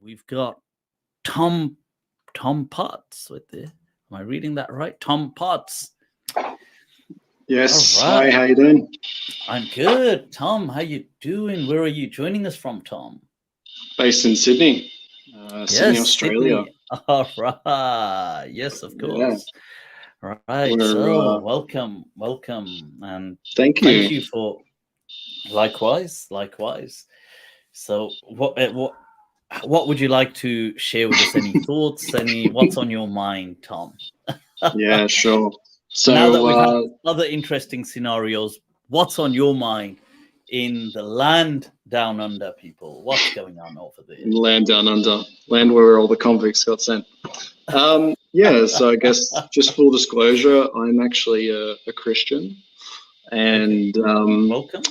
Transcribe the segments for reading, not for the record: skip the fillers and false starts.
we've got Tom Potts with the. Am I reading that right? Tom Potts. Yes. All right. Hi, how you doing? I'm good. Tom, how you doing? Where are you joining us from, Tom? Based in Sydney. Sydney, Australia. Sydney. All right. Yes, of course. Yeah. Right. So welcome. And thank you for likewise. So what would you like to share with us? Any thoughts? What's on your mind, Tom? Yeah, sure. So now that we've had other interesting scenarios, what's on your mind in the land down under, people? What's going on over there? Land down under, land where all the convicts got sent. Yeah, so I guess just full disclosure, I'm actually a Christian, and welcome.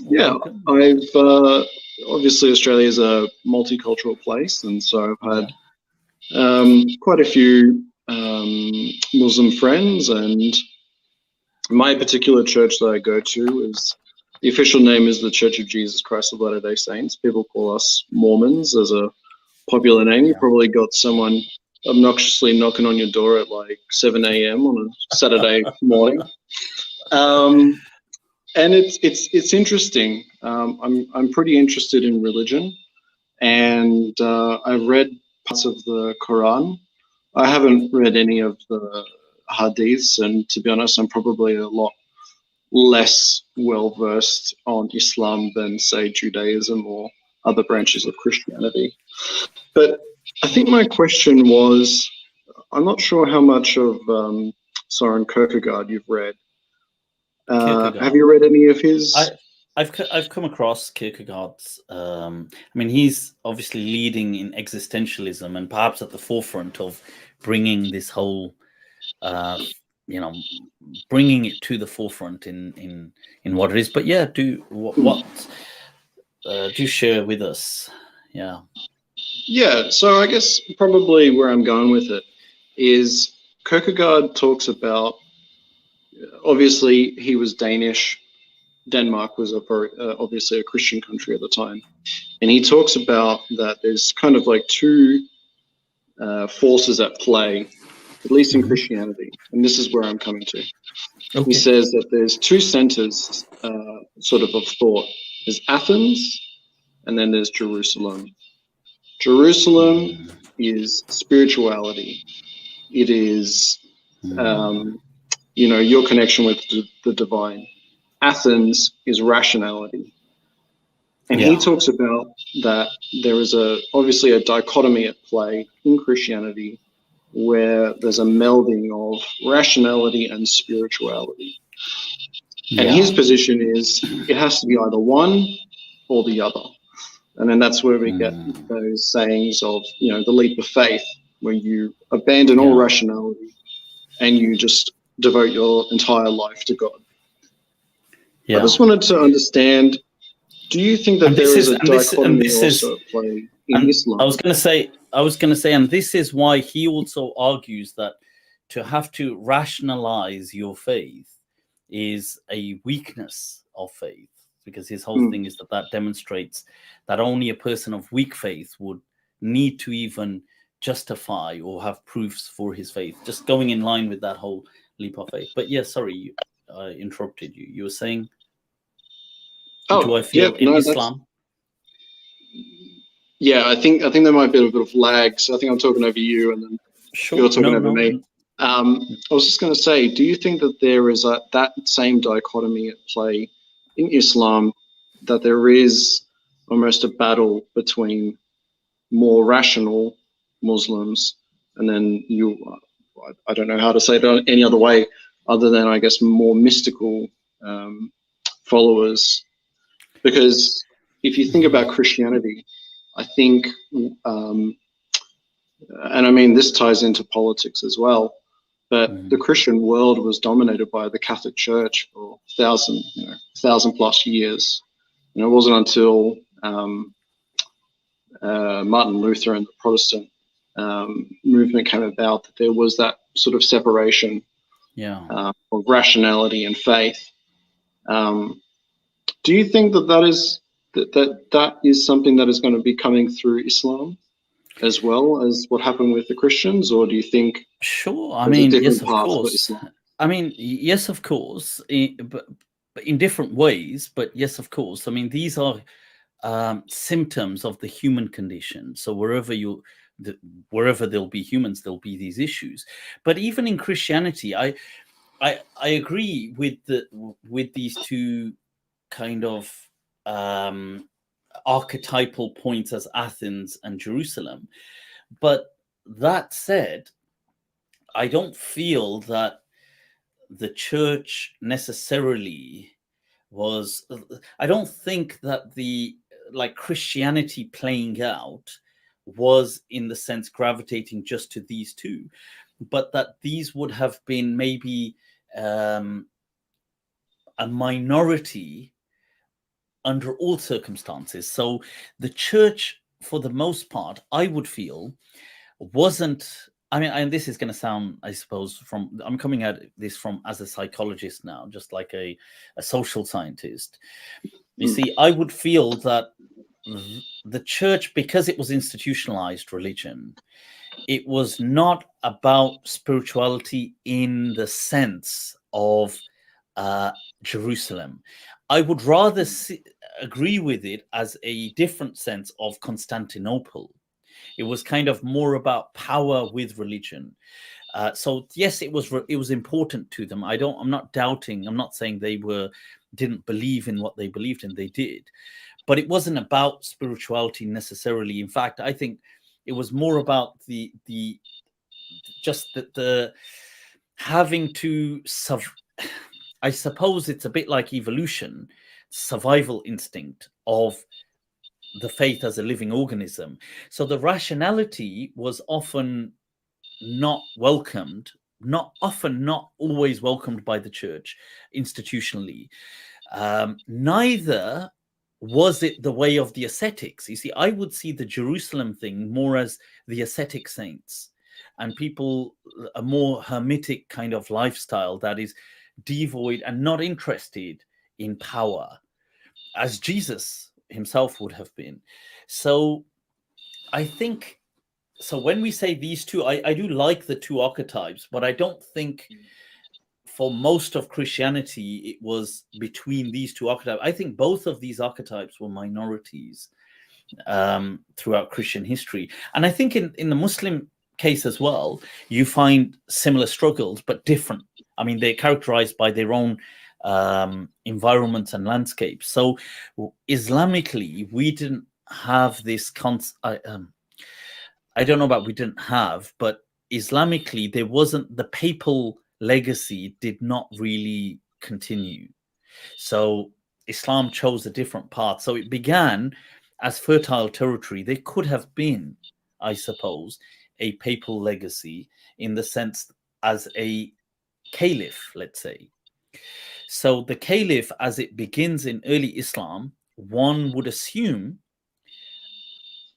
I've obviously Australia is a multicultural place, and so I've had quite a few Muslim friends, and my particular church that I go to is, the official name is the Church of Jesus Christ of Latter-day Saints. People call us Mormons as a popular name. You probably got someone obnoxiously knocking on your door at like 7 a.m. on a Saturday morning. And it's interesting. I'm pretty interested in religion, and I've read parts of the Quran. I haven't read any of the hadiths, and to be honest, I'm probably a lot less well versed on Islam than, say, Judaism or other branches of Christianity. But I think my question was, I'm not sure how much of Soren Kierkegaard you've read. Have you read any of his? I've come across Kierkegaard's. I mean, he's obviously leading in existentialism and perhaps at the forefront of bringing this whole, bringing it to the forefront in what it is. But yeah, do share with us. Yeah. Yeah. So I guess probably where I'm going with it is Kierkegaard talks about. Obviously, he was Danish. Denmark was obviously a Christian country at the time. And he talks about that there's kind of like two forces at play, at least in Christianity. And this is where I'm coming to. Okay. He says that there's two centers sort of thought. There's Athens, and then there's Jerusalem. Jerusalem is spirituality. It is, your connection with the divine. Athens is rationality. And he talks about that there is obviously a dichotomy at play in Christianity where there's a melding of rationality and spirituality. And his position is it has to be either one or the other. And then that's where we get those sayings of, the leap of faith, where you abandon all rationality and you just devote your entire life to God. I just wanted to understand, do you think that there is a dichotomy also at play in Islam? I was going to say, and this is why he also argues that to have to rationalize your faith is a weakness of faith, because his whole thing is that demonstrates that only a person of weak faith would need to even justify or have proofs for his faith, just going in line with that whole leap of faith. But sorry, I interrupted you. You were saying, do I feel in Islam? Yeah, I think there might be a bit of lag. So I think I'm talking over you, and then you're talking over me. I was just going to say, do you think that there is that same dichotomy at play in Islam, that there is almost a battle between more rational Muslims and then I don't know how to say it any other way other than, I guess, more mystical followers? Because if you think about Christianity, I think, and I mean, this ties into politics as well, but the Christian world was dominated by the Catholic Church for 1,000 plus years. And it wasn't until Martin Luther and the Protestant movement came about that there was that sort of separation of rationality and faith. Do you think that is something that is going to be coming through Islam? as well as what happened with the Christians, or do you think Sure. I there's a mean, different yes, of path for course. Islam? I mean, yes, of course, but in different ways. But yes, of course. I mean, these are symptoms of the human condition. So wherever there'll be humans, there'll be these issues. But even in Christianity, I agree with these two kind of archetypal points as Athens and Jerusalem. But that said, I don't feel that the church necessarily was. I don't think that the like Christianity playing out was in the sense gravitating just to these two, but that these would have been maybe a minority under all circumstances. So the church, for the most part, I would feel, wasn't. I mean, and this is going to sound, I suppose, I'm coming at this from as a psychologist now, just like a social scientist. You see, I would feel that the church, because it was institutionalized religion, it was not about spirituality in the sense of Jerusalem. I would rather agree with it as a different sense of Constantinople. It was kind of more about power with religion. So yes, it was important to them. I'm not doubting. I'm not saying they didn't believe in what they believed in. They did, but it wasn't about spirituality necessarily. In fact, I think it was more about the having to I suppose it's a bit like evolution, survival instinct of the faith as a living organism. So the rationality was often not welcomed, not always welcomed by the church institutionally. Neither was it the way of the ascetics. You see, I would see the Jerusalem thing more as the ascetic saints and people, a more hermetic kind of lifestyle that is devoid and not interested in power, as Jesus himself would have been. So I think, so when we say these two, I do like the two archetypes, but I don't think for most of Christianity it was between these two archetypes. I think both of these archetypes were minorities throughout Christian history. And I think in the Muslim case as well, you find similar struggles, but different. I mean, they're characterized by their own environments and landscapes. So Islamically, we didn't have this I don't know about we didn't have, but Islamically, there wasn't, the papal legacy did not really continue. So Islam chose a different path. So it began as fertile territory. There could have been, I suppose, a papal legacy in the sense as a caliph, let's say. So the caliph, as it begins in early Islam, one would assume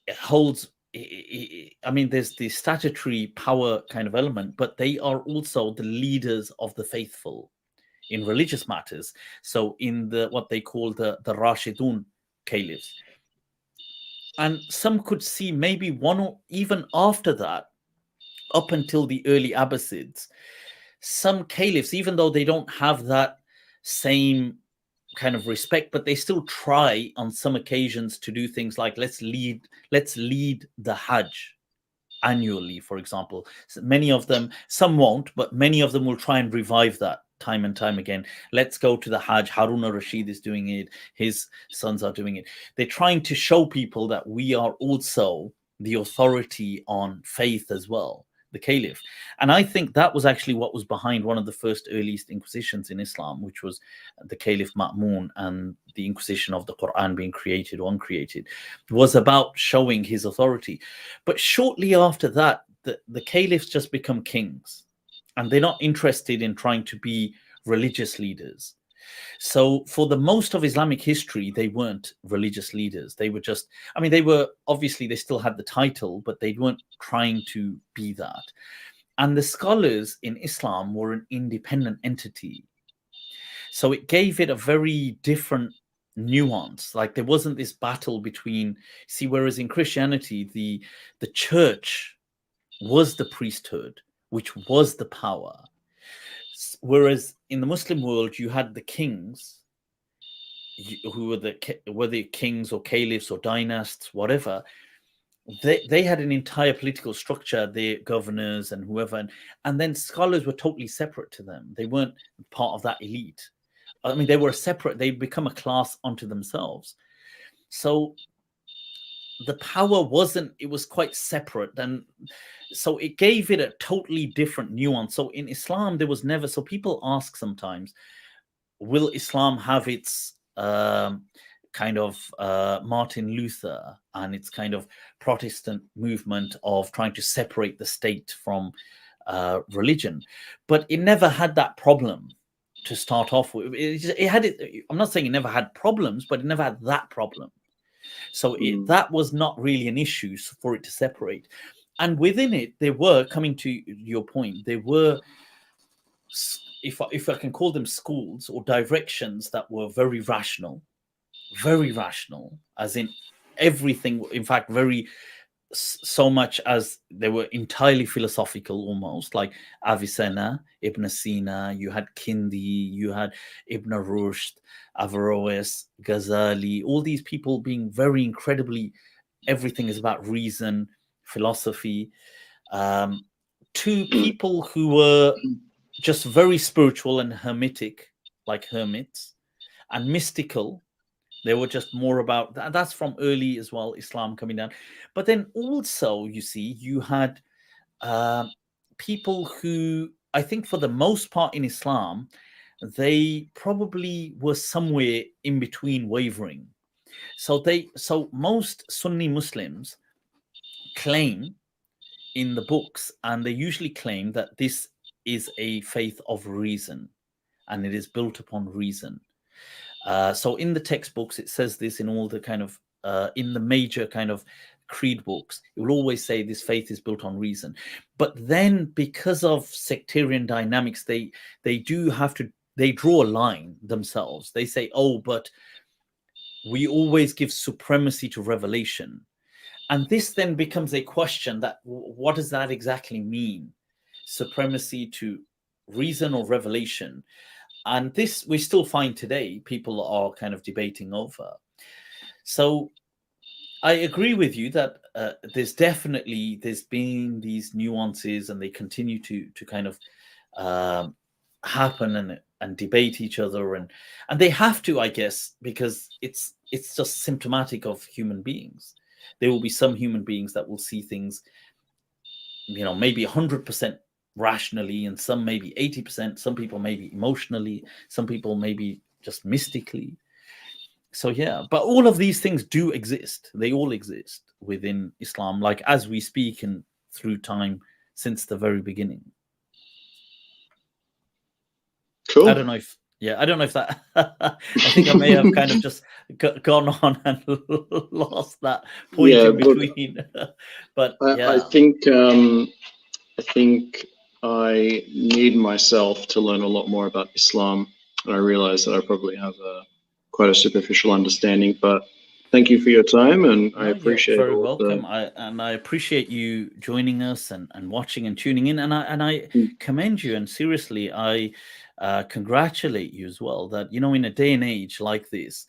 it holds. I mean, there's the statutory power kind of element, but they are also the leaders of the faithful in religious matters. So in what they call the Rashidun caliphs. And some could see maybe one or even after that, up until the early Abbasids, some caliphs, even though they don't have that same kind of respect, but they still try on some occasions to do things like let's lead the Hajj annually, for example. So many of them, some won't, but many of them will try and revive that time and time again. Let's go to the Hajj. Harun al-Rashid is doing it. His sons are doing it. They're trying to show people that we are also the authority on faith as well, the caliph. And I think that was actually what was behind one of the first earliest inquisitions in Islam, which was the Caliph Ma'mun, and the inquisition of the Quran being created or uncreated was about showing his authority. But shortly after that, the caliphs just become kings, and they're not interested in trying to be religious leaders. So for the most of Islamic history, they weren't religious leaders. They were just, I mean, they were, obviously they still had the title, but they weren't trying to be that. And the scholars in Islam were an independent entity. So it gave it a very different nuance. Like there wasn't this battle between, see, whereas in Christianity, the church was the priesthood, which was the power. Whereas in the Muslim world, you had the kings, who were the kings or caliphs or dynasts, whatever. They had an entire political structure, their governors and whoever, and then scholars were totally separate to them. They weren't part of that elite. I mean, they were separate. They become a class unto themselves. So the power wasn't, it was quite separate. And so it gave it a totally different nuance. So in Islam, there was never, so people ask sometimes, will Islam have its kind of Martin Luther and its kind of Protestant movement of trying to separate the state from religion? But it never had that problem to start off with. It had it. I'm not saying it never had problems, but it never had that problem. So that was not really an issue for it to separate. And within it, there were, coming to your point, there were, if I can call them schools or directions that were very rational, as in everything. In fact, so much as they were entirely philosophical, almost like Avicenna, Ibn Sina, you had Kindi, you had Ibn Rushd, Averroes, Ghazali, all these people being very incredibly, everything is about reason, philosophy, to people who were just very spiritual and hermetic, like hermits, and mystical. They were just more about that. That's from early as well, Islam coming down. But then also, you see, you had people who, I think for the most part in Islam, they probably were somewhere in between, wavering. So most Sunni Muslims claim in the books, and they usually claim that this is a faith of reason, and it is built upon reason. So in the textbooks, it says this in all the kind of, in the major kind of creed books, it will always say this faith is built on reason. But then because of sectarian dynamics, they do have to, they draw a line themselves. They say, oh, but we always give supremacy to revelation. And this then becomes a question that, what does that exactly mean? Supremacy to reason or revelation? And this we still find today, people are kind of debating over. So I agree with you that there's been these nuances, and they continue to kind of happen and debate each other, and they have to, I guess, because it's just symptomatic of human beings. There will be some human beings that will see things, maybe 100% rationally, and some maybe 80%, some people maybe emotionally, some people maybe just mystically. So yeah, but all of these things do exist. They all exist within Islam, like as we speak and through time since the very beginning. Cool. I don't know if that I think I may have kind of just gone on and lost that point in between. But yeah, I think I need myself to learn a lot more about Islam, and I realize that I probably have quite a superficial understanding. But thank you for your time, and I appreciate. You're very welcome. I appreciate you joining us and watching and tuning in, and I commend you, and seriously, I congratulate you as well. That in a day and age like this,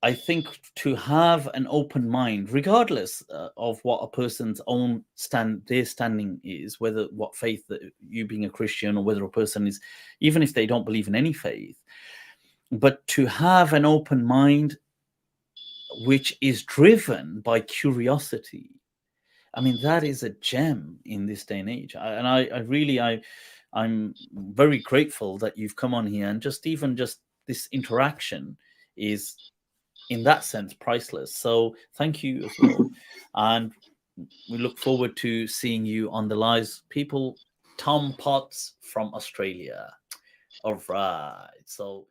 I think to have an open mind, regardless of what a person's own standing is, whether what faith that you being a Christian, or whether a person is, even if they don't believe in any faith, but to have an open mind which is driven by curiosity. I mean, that is a gem in this day and age. I'm very grateful that you've come on here, and just this interaction is, in that sense, priceless. So thank you as well. And we look forward to seeing you on the lives. People, Tom Potts from Australia. All right. So